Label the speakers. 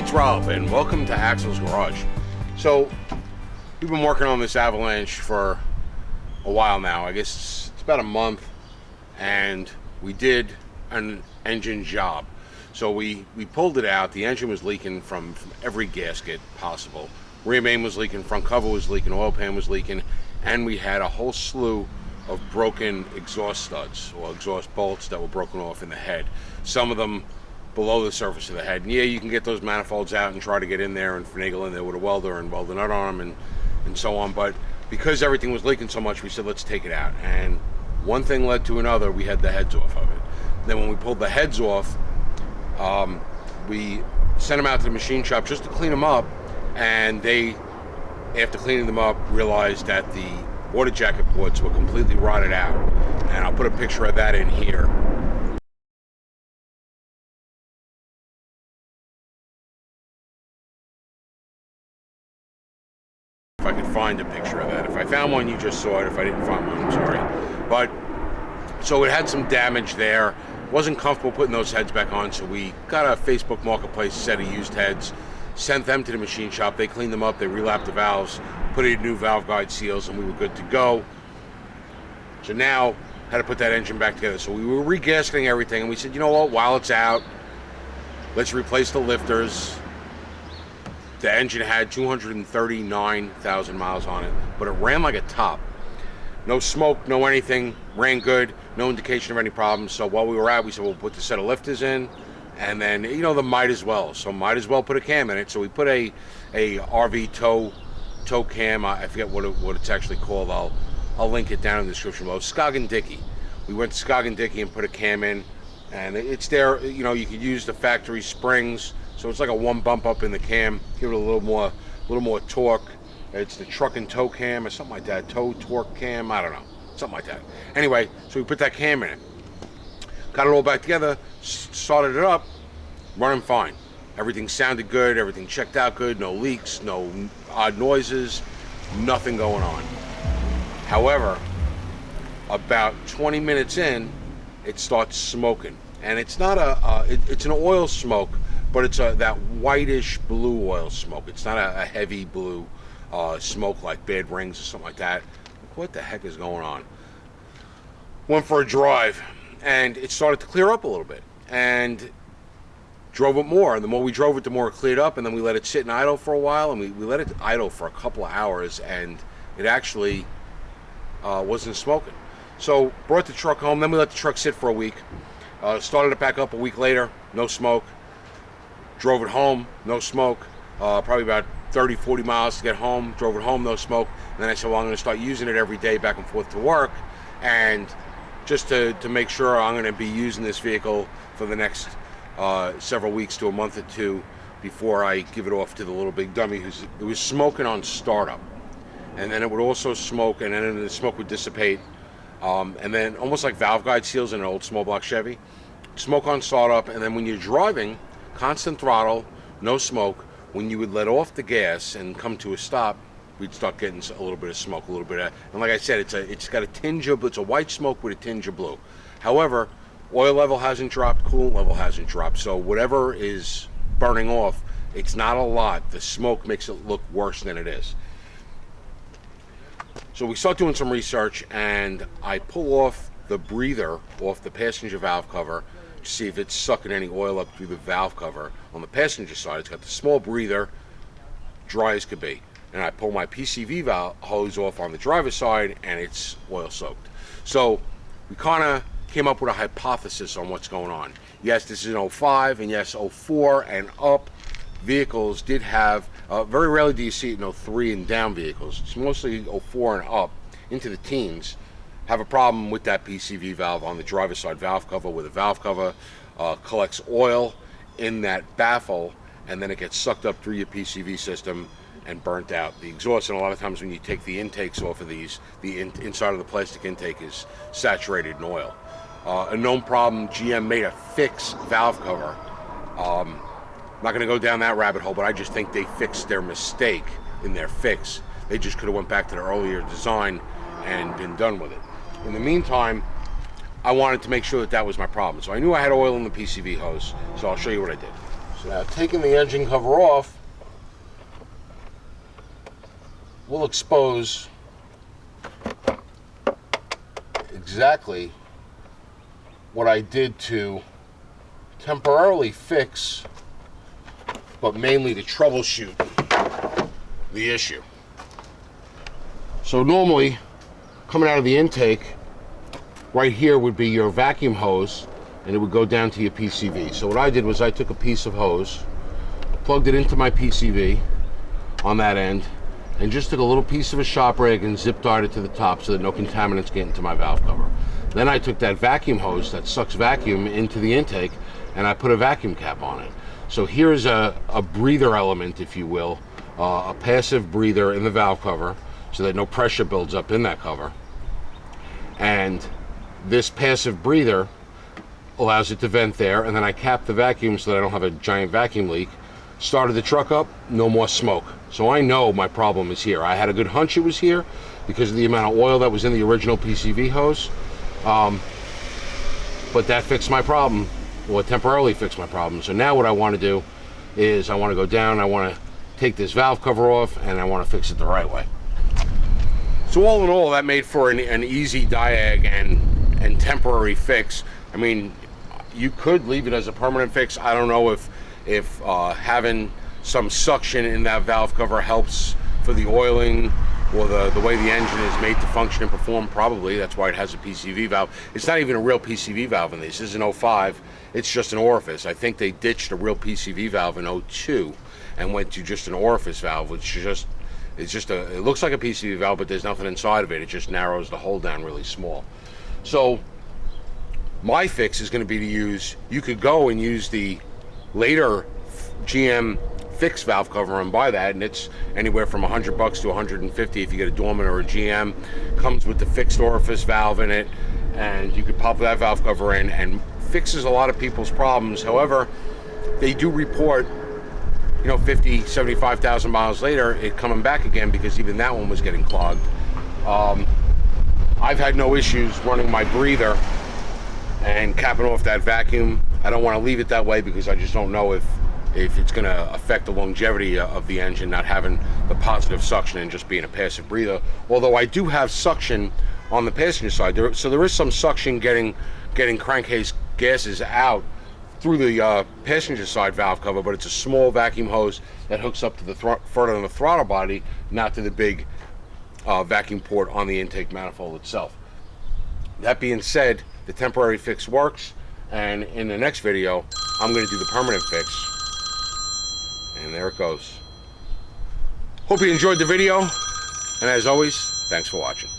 Speaker 1: it's Rob, and welcome to Axel's Garage. So, we've been working on this Avalanche for a while now. I guess it's about a month, and we did an engine job. So we pulled it out. The engine was leaking from every gasket possible. Rear main was leaking, front cover was leaking, oil pan was leaking, and we had a whole slew of broken exhaust studs or exhaust bolts that were broken off in the head. Some of them below the surface of the head. And yeah, you can get those manifolds out and try to get in there and finagle in there with a welder and weld a nut on them and so on. But because everything was leaking so much, we said, let's take it out. And one thing led to another. We had the heads off of it. Then when we pulled the heads off, we sent them out to the machine shop just to clean them up. And they, after cleaning them up, realized that the water jacket ports were completely rotted out. And I'll put a picture of that in here. If I could find a picture of that. If I found one, you just saw it. If I didn't find one, I'm sorry. But, so it had some damage there. Wasn't comfortable putting those heads back on, so we got a Facebook Marketplace set of used heads, sent them to the machine shop. They cleaned them up, they relapped the valves, put in new valve guide seals, and we were good to go. So now, had to put that engine back together. So we were regasketing everything, and we said, you know what, while it's out, let's replace the lifters. The engine had 239,000 miles on it, but it ran like a top. No smoke, no anything, ran good, no indication of any problems. So while we were out, we said, we'll put the set of lifters in, and then, you know, the might as well. So might as well put a cam in it. So we put a RV tow cam. I forget what it's actually called. I'll link it down in the description below. Scoggin-Dickey. We went to Scoggin-Dickey and put a cam in, and it's there. You know, you could use the factory springs. So it's like a one bump up in the cam, give it a little more torque. It's the truck and tow cam or something like that. Tow torque cam, I don't know, something like that. Anyway, so we put that cam in it. Got it all back together, started it up, running fine. Everything sounded good, everything checked out good, no leaks, no odd noises, nothing going on. However, about 20 minutes in, it starts smoking. And it's not it's an oil smoke, but it's that whitish blue oil smoke. It's not a heavy blue smoke like bad rings or something like that. What the heck is going on? Went for a drive, and it started to clear up a little bit. And drove it more. And the more we drove it, the more it cleared up. And then we let it sit and idle for a while. And we let it idle for a couple of hours, and it actually wasn't smoking. So brought the truck home. Then we let the truck sit for a week. Started it back up a week later. No smoke. Drove it home, no smoke, probably about 30, 40 miles to get home. Drove it home, no smoke. And then I said, well, I'm going to start using it every day back and forth to work. And just to make sure I'm going to be using this vehicle for the next several weeks to a month or two before I give it off to the little big dummy it was smoking on startup. And then it would also smoke, and then the smoke would dissipate. And then almost like valve guide seals in an old small block Chevy. Smoke on startup, and then when you're driving, constant throttle, no smoke. When you would let off the gas and come to a stop, we'd start getting a little bit of smoke, and like I said, it's got a tinge of, it's a white smoke with a tinge of blue. However, oil level hasn't dropped, coolant level hasn't dropped, so whatever is burning off, it's not a lot. The smoke makes it look worse than it is. So we start doing some research, and I pull off the breather off the passenger valve cover, see if it's sucking any oil up through the valve cover. On the passenger side, it's got the small breather, dry as could be. And I pull my PCV valve hose off on the driver's side, and it's oil soaked. So we kind of came up with a hypothesis on what's going on. Yes, this is an 05, and yes, 04 and up vehicles did have, very rarely do you see it in 03 and down vehicles. It's mostly 04 and up into the teens. Have a problem with that PCV valve on the driver's side valve cover, where the valve cover collects oil in that baffle, and then it gets sucked up through your PCV system and burnt out the exhaust. And a lot of times when you take the intakes off of these, the inside of the plastic intake is saturated in oil. A known problem, GM made a fixed valve cover. I'm not going to go down that rabbit hole, but I just think they fixed their mistake in their fix. They just could have went back to their earlier design and been done with it. In the meantime, I wanted to make sure that was my problem. So I knew I had oil in the PCV hose, so I'll show you what I did. So now taking the engine cover off will expose exactly what I did to temporarily fix, but mainly to troubleshoot the issue. So normally, coming out of the intake, right here would be your vacuum hose, and it would go down to your PCV. So what I did was I took a piece of hose, plugged it into my PCV on that end, and just took a little piece of a shop rag and zip tied it to the top so that no contaminants get into my valve cover. Then I took that vacuum hose that sucks vacuum into the intake, and I put a vacuum cap on it. So here's a breather element, if you will, a passive breather in the valve cover so that no pressure builds up in that cover. And this passive breather allows it to vent there, and then I cap the vacuum so that I don't have a giant vacuum leak. Started the truck up, no more smoke. So I know my problem is here. I had a good hunch it was here because of the amount of oil that was in the original PCV hose. But that fixed my problem, or temporarily fixed my problem. So now what I want to do is I want to go down, I want to take this valve cover off, and I want to fix it the right way. So all in all, that made for an easy diag and temporary fix. I mean, you could leave it as a permanent fix. I don't know if having some suction in that valve cover helps for the oiling or the way the engine is made to function and perform. Probably that's why it has a PCV valve. It's not even a real PCV valve in this. This is an 05. It's just an orifice. I think they ditched a real PCV valve in 02 and went to just an orifice valve, which is it looks like a PCV valve, but there's nothing inside of it. It just narrows the hole down really small. So my fix is going to be to use, you could go and use the later GM fixed valve cover and buy that, and it's anywhere from $100 to $150 if you get a Dorman or a GM. Comes with the fixed orifice valve in it, and you could pop that valve cover in and fixes a lot of people's problems. However, they do report, 50, 75,000 miles later, it coming back again because even that one was getting clogged. I've had no issues running my breather and capping off that vacuum. I don't want to leave it that way because I just don't know if it's going to affect the longevity of the engine, not having the positive suction and just being a passive breather. Although I do have suction on the passenger side, so there is some suction getting crankcase gases out through the passenger side valve cover, but it's a small vacuum hose that hooks up to the front of the throttle body, not to the big vacuum port on the intake manifold itself. That being said, the temporary fix works, and in the next video I'm going to do the permanent fix, and there it goes. Hope you enjoyed the video, and as always, thanks for watching.